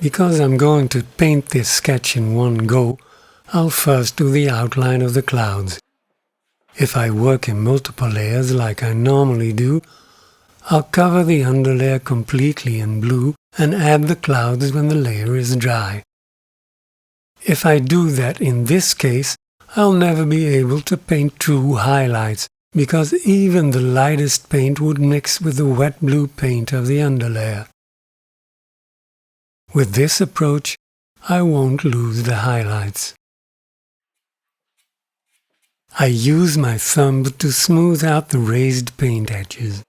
Because I'm going to paint this sketch in one go, I'll first do the outline of the clouds. If I work in multiple layers like I normally do, I'll cover the underlayer completely in blue and add the clouds when the layer is dry. If I do that in this case, I'll never be able to paint true highlights, because even the lightest paint would mix with the wet blue paint of the underlayer. With this approach, I won't lose the highlights. I use my thumb to smooth out the raised paint edges.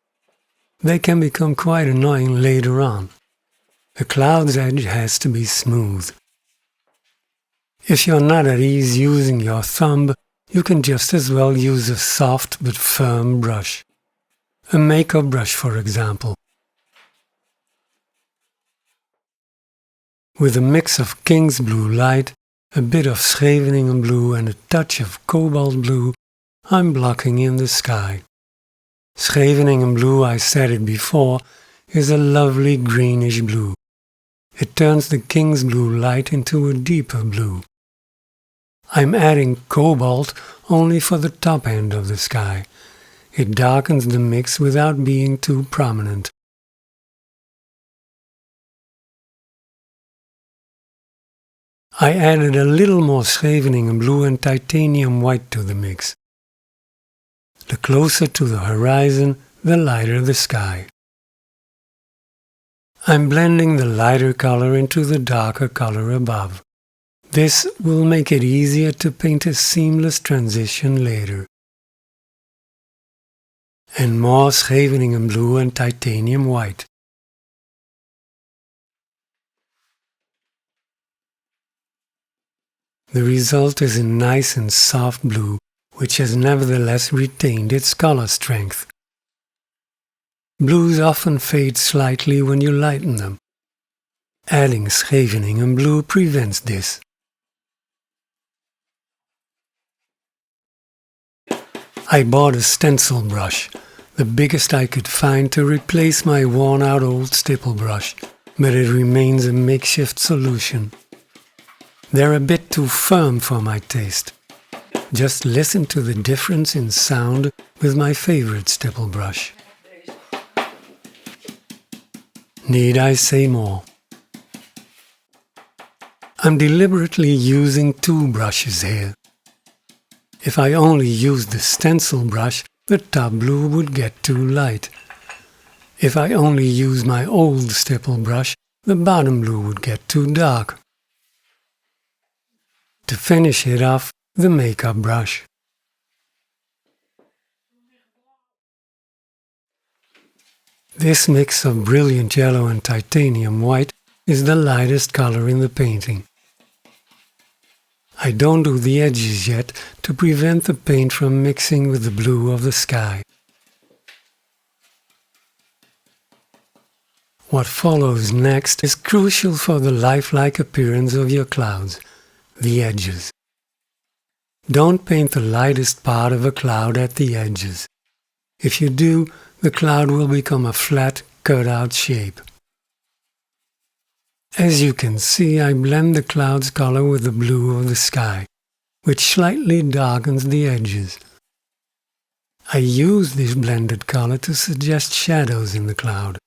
They can become quite annoying later on. The cloud's edge has to be smooth. If you're not at ease using your thumb, you can just as well use a soft but firm brush. A makeup brush, for example. With a mix of King's Blue Light, a bit of Scheveningen blue and a touch of cobalt blue, I'm blocking in the sky. Scheveningen blue, I said it before, is a lovely greenish blue. It turns the King's Blue Light into a deeper blue. I'm adding cobalt only for the top end of the sky. It darkens the mix without being too prominent. I added a little more Scheveningen blue and titanium white to the mix. The closer to the horizon, the lighter the sky. I'm blending the lighter color into the darker color above. This will make it easier to paint a seamless transition later. And more Scheveningen blue and titanium white. The result is a nice and soft blue, which has nevertheless retained its color strength. Blues often fade slightly when you lighten them. Adding Scheveningen blue prevents this. I bought a stencil brush, the biggest I could find, to replace my worn-out old stipple brush, but it remains a makeshift solution. They're a bit too firm for my taste. Just listen to the difference in sound with my favorite stipple brush. Need I say more? I'm deliberately using two brushes here. If I only used the stencil brush, the top blue would get too light. If I only used my old stipple brush, the bottom blue would get too dark. To finish it off, the makeup brush. This mix of brilliant yellow and titanium white is the lightest color in the painting. I don't do the edges yet to prevent the paint from mixing with the blue of the sky. What follows next is crucial for the lifelike appearance of your clouds. The edges. Don't paint the lightest part of a cloud at the edges. If you do, the cloud will become a flat, cut-out shape. As you can see, I blend the cloud's color with the blue of the sky, which slightly darkens the edges. I use this blended color to suggest shadows in the cloud.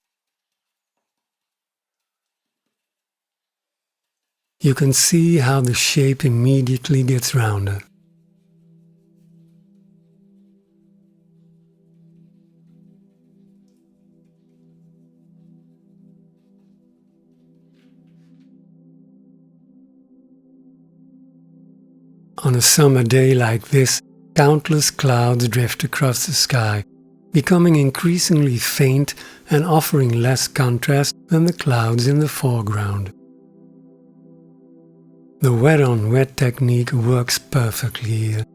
You can see how the shape immediately gets rounder. On a summer day like this, countless clouds drift across the sky, becoming increasingly faint and offering less contrast than the clouds in the foreground. The wet-on-wet technique works perfectly here.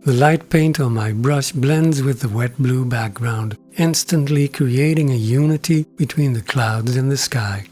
The light paint on my brush blends with the wet blue background, instantly creating a unity between the clouds and the sky.